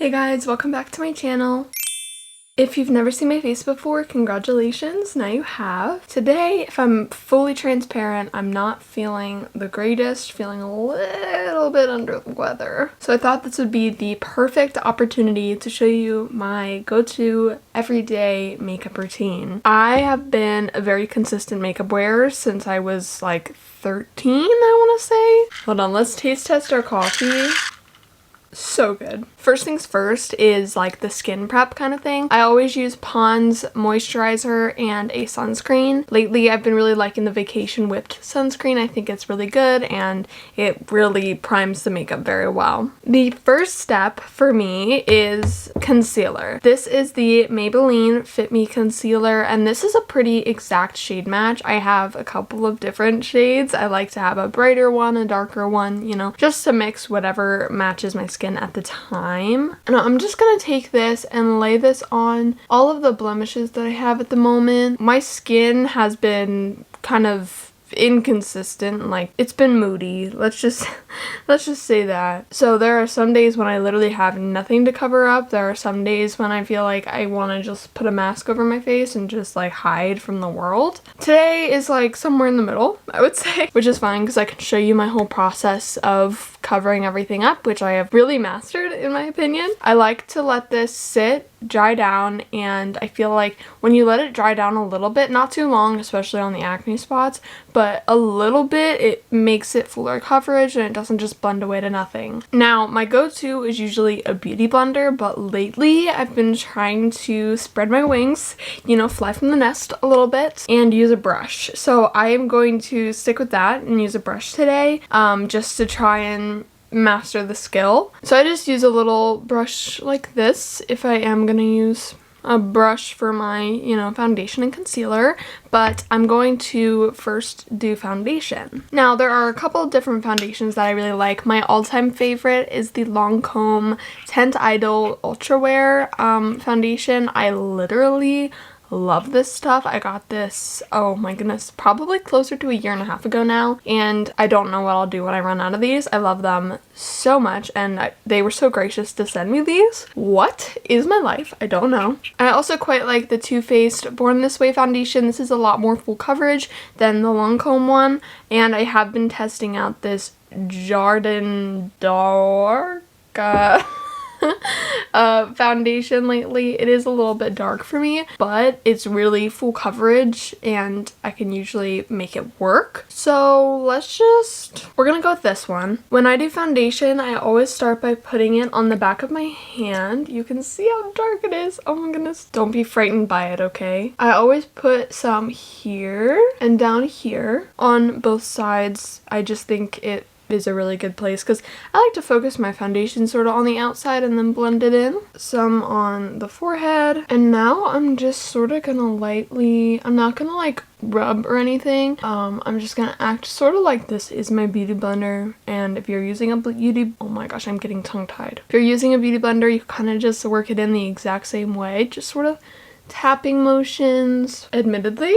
Hey guys, welcome back to my channel. If you've never seen my face before, congratulations, now you have. Today, if I'm fully transparent, I'm not feeling the greatest, feeling a little bit under the weather. So I thought this would be the perfect opportunity to show you my go-to everyday makeup routine. I have been a very consistent makeup wearer since I was like 13, I want to say. Hold on, let's taste test our coffee. So good. First things first is like the skin prep kind of thing. I always use Pond's moisturizer and a sunscreen. Lately I've been really liking the Vacation Whipped sunscreen. I think it's really good and it really primes the makeup very well. The first step for me is concealer. This is the Maybelline Fit Me Concealer and this is a pretty exact shade match. I have a couple of different shades. I like to have a brighter one, a darker one, you know, just to mix whatever matches my skin at the time. And I'm just gonna take this and lay this on all of the blemishes that I have at the moment. My skin has been kind of inconsistent, like it's been moody, let's just say that. So there are some days when I literally have nothing to cover up. There are some days when I feel like I want to just put a mask over my face and just like hide from the world. Today is like somewhere in the middle, I would say, which is fine because I can show you my whole process of covering everything up, which I have really mastered in my opinion. I like to let this sit, dry down, and I feel like when you let it dry down a little bit, not too long, especially on the acne spots, but a little bit, it makes it fuller coverage and it doesn't just blend away to nothing. Now, my go-to is usually a beauty blender, but lately I've been trying to spread my wings, you know, fly from the nest a little bit and use a brush. So I am going to stick with that and use a brush today, just to try and master the skill. So I just use a little brush like this if I am gonna use a brush for my, you know, foundation and concealer, but I'm going to first do foundation. Now, there are a couple of different foundations that I really like. My all-time favorite is the Lancome Tint Idol Ultra Wear foundation. I literally love this stuff. I got this, oh my goodness, probably closer to a year and a half ago now, and I don't know what I'll do when I run out of these. I love them so much, and they were so gracious to send me these. What is my life? I don't know. I also quite like the Too Faced Born This Way foundation. This is a lot more full coverage than the Lancome one, and I have been testing out this Jardin Dark foundation lately. It is a little bit dark for me, but it's really full coverage and I can usually make it work. So we're gonna go with this one. When I do foundation, I always start by putting it on the back of my hand. You can see how dark it is. Oh my goodness. Don't be frightened by it, okay? I always put some here and down here on both sides. I just think it is a really good place because I like to focus my foundation sort of on the outside and then blend it in. Some on the forehead, and now I'm just sort of gonna lightly, I'm not gonna like rub or anything, I'm just gonna act sort of like this is my beauty blender. And if you're using a beauty, oh my gosh, I'm getting tongue-tied. If you're using a beauty blender, you kind of just work it in the exact same way, just sort of tapping motions. Admittedly,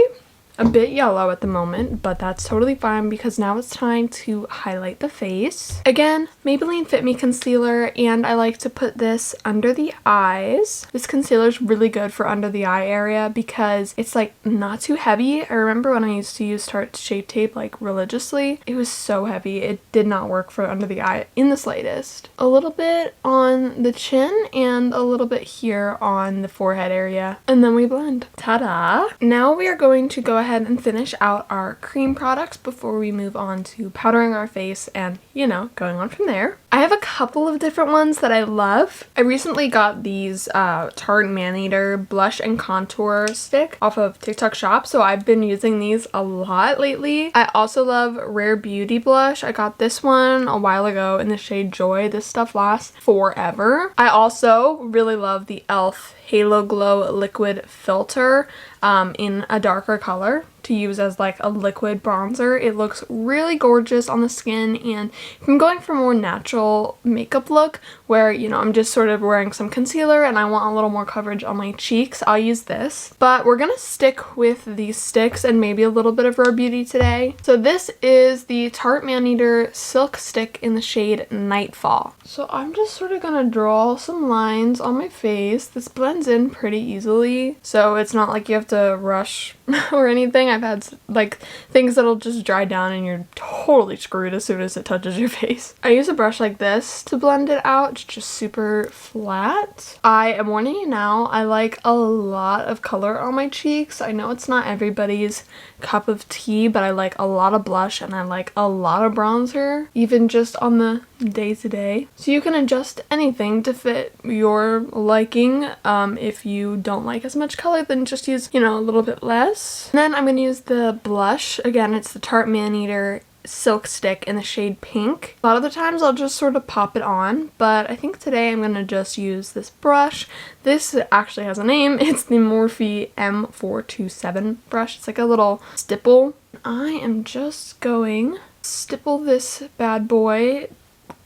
a bit yellow at the moment, but that's totally fine because now it's time to highlight the face. Again, Maybelline Fit Me Concealer, and I like to put this under the eyes. This concealer is really good for under the eye area because it's like not too heavy. I remember when I used to use Tarte Shape Tape like religiously, it was so heavy. It did not work for under the eye in the slightest. A little bit on the chin and a little bit here on the forehead area, and then we blend. Ta-da! Now we are going to go ahead and finish out our cream products before we move on to powdering our face and, you know, going on from there. I have a couple of different ones that I love. I recently got these Tarte Man-Eater blush and contour stick off of TikTok Shop, so I've been using these a lot lately. I also love Rare Beauty blush. I got this one a while ago in the shade Joy. This stuff lasts forever. I also really love the e.l.f. Halo Glow Liquid Filter in a darker color, to use as like a liquid bronzer. It looks really gorgeous on the skin, and if I'm going for a more natural makeup look where, you know, I'm just sort of wearing some concealer and I want a little more coverage on my cheeks, I'll use this. But we're gonna stick with these sticks and maybe a little bit of Rare Beauty today. So this is the Tarte Maneater Silk Stick in the shade Nightfall. So I'm just sort of gonna draw some lines on my face. This blends in pretty easily, so it's not like you have to rush or anything. I've had like things that'll just dry down and you're totally screwed as soon as it touches your face. I use a brush like this to blend it out. It's just super flat. I am warning you now, I like a lot of color on my cheeks. I know it's not everybody's cup of tea, but I like a lot of blush and I like a lot of bronzer, even just on the day-to-day. So you can adjust anything to fit your liking. If you don't like as much color, then just use, you know, a little bit less. And then I'm gonna use the blush. Again, it's the Tarte Maneater Silk Stick in the shade Pink. A lot of the times I'll just sort of pop it on, but I think today I'm gonna just use this brush. This actually has a name. It's the Morphe M427 brush. It's like a little stipple. I am just going to stipple this bad boy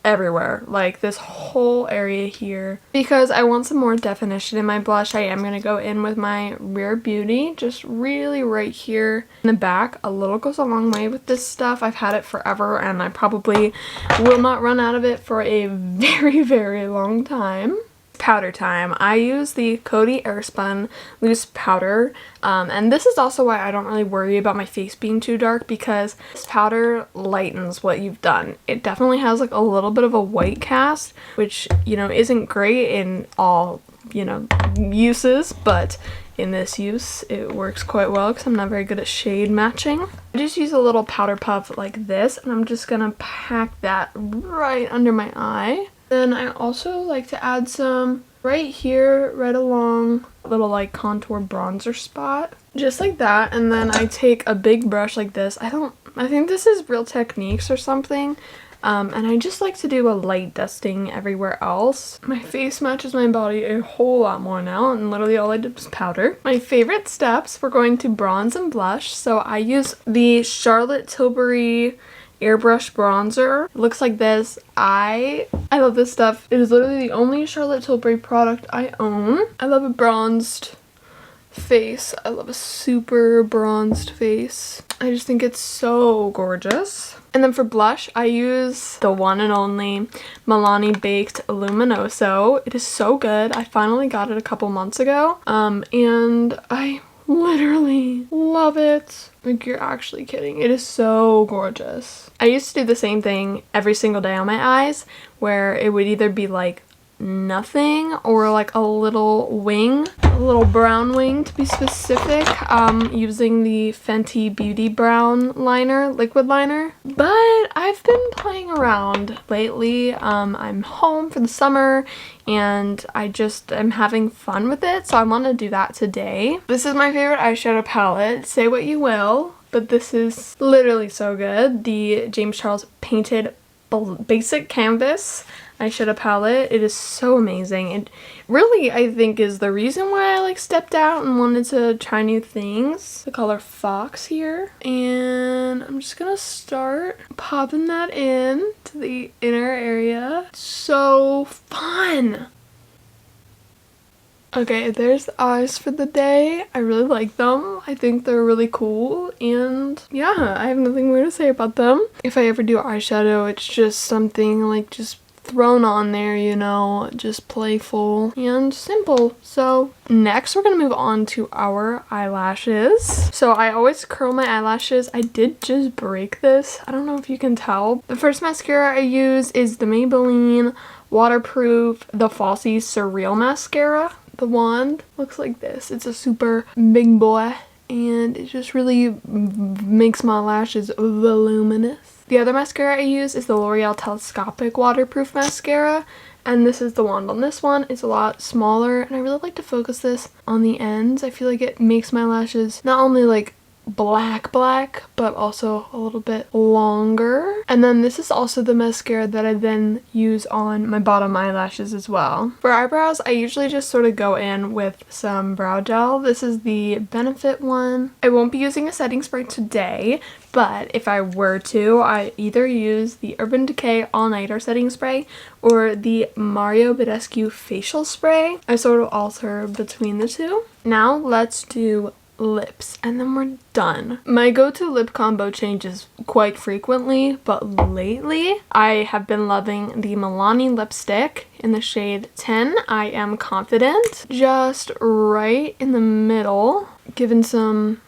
everywhere, like this whole area here, because I want some more definition in my blush. I am going to go in with my Rare Beauty, just really right here in the back. A little goes a long way with this stuff. I've had it forever and I probably will not run out of it for a very, very long time. Powder time. I use the Coty Airspun loose powder, and this is also why I don't really worry about my face being too dark, because this powder lightens what you've done. It definitely has like a little bit of a white cast, which, you know, isn't great in all, you know, uses, but in this use it works quite well because I'm not very good at shade matching. I just use a little powder puff like this, and I'm just gonna pack that right under my eye. Then I also like to add some right here, right along a little like contour bronzer spot, just like that. And then I take a big brush like this. I think this is Real Techniques or something. And I just like to do a light dusting everywhere else. My face matches my body a whole lot more now, and literally all I did was powder. My favorite steps, we're going to bronze and blush. So I use the Charlotte Tilbury airbrush bronzer. It looks like this. I love this stuff. It is literally the only Charlotte Tilbury product I own. I love a bronzed face. I love a super bronzed face. I just think it's so gorgeous. And then for blush, I use the one and only Milani Baked Luminoso. It is so good. I finally got it a couple months ago, and I literally love it. Like, you're actually kidding. It is so gorgeous. I used to do the same thing every single day on my eyes, where it would either be like nothing or like a little wing, a little brown wing to be specific, using the Fenty Beauty Brown liner, liquid liner. But I've been playing around lately. I'm home for the summer and I'm having fun with it, so I want to do that today. This is my favorite eyeshadow palette. Say what you will, but this is literally so good. The James Charles Painted Basic Canvas eyeshadow palette. It is so amazing. It really, I think, is the reason why I like stepped out and wanted to try new things. The color Fox here, and I'm just gonna start popping that in to the inner area. So fun. Okay, there's the eyes for the day. I really like them. I think they're really cool, and yeah, I have nothing more to say about them. If I ever do eyeshadow, it's just something like just thrown on there, you know, just playful and simple. So next we're gonna move on to our eyelashes. So I always curl my eyelashes. I did just break this. I don't know if you can tell. The first mascara I use is the Maybelline Waterproof The Falsies Surreal Mascara. The wand looks like this. It's a super big boy, and it just really makes my lashes voluminous. The other mascara I use is the L'Oreal Telescopic Waterproof Mascara, and this is the wand on this one. It's a lot smaller, and I really like to focus this on the ends. I feel like it makes my lashes not only like black, but also a little bit longer. And then this is also the mascara that I then use on my bottom eyelashes as well. For eyebrows, I usually just sort of go in with some brow gel. This is the Benefit one. I won't be using a setting spray today, but if I were to, I either use the Urban Decay All Nighter setting spray or the Mario Badescu facial spray. I sort of alter between the two. Now let's do lips and then we're done. My go-to lip combo changes quite frequently, but lately I have been loving the Milani lipstick in the shade 10. I Am Confident. Just right in the middle, given some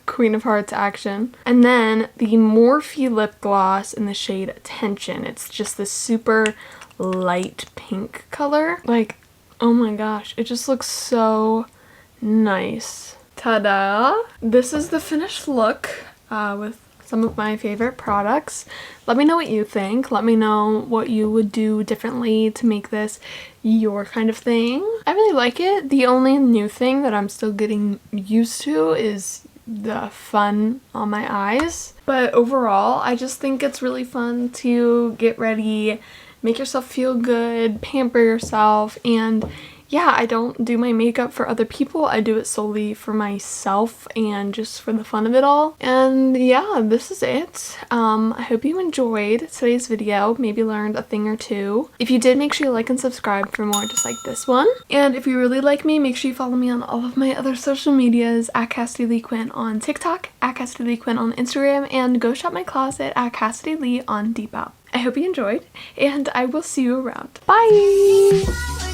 Queen of Hearts action. And then the Morphe lip gloss in the shade Attention. It's just this super light pink color. Like, oh my gosh, it just looks so nice. Ta-da! This is the finished look with some of my favorite products. Let me know what you think. Let me know what you would do differently to make this your kind of thing. I really like it. The only new thing that I'm still getting used to is the fun on my eyes. But overall, I just think it's really fun to get ready, make yourself feel good, pamper yourself, and yeah, I don't do my makeup for other people. I do it solely for myself and just for the fun of it all. And yeah, this is it. I hope you enjoyed today's video, maybe learned a thing or two. If you did, make sure you like and subscribe for more just like this one. And if you really like me, make sure you follow me on all of my other social medias, at Cassidy Lee Quinn on TikTok, at Cassidy Lee Quinn on Instagram, and go shop my closet at Cassidy Lee on Depop. I hope you enjoyed, and I will see you around. Bye!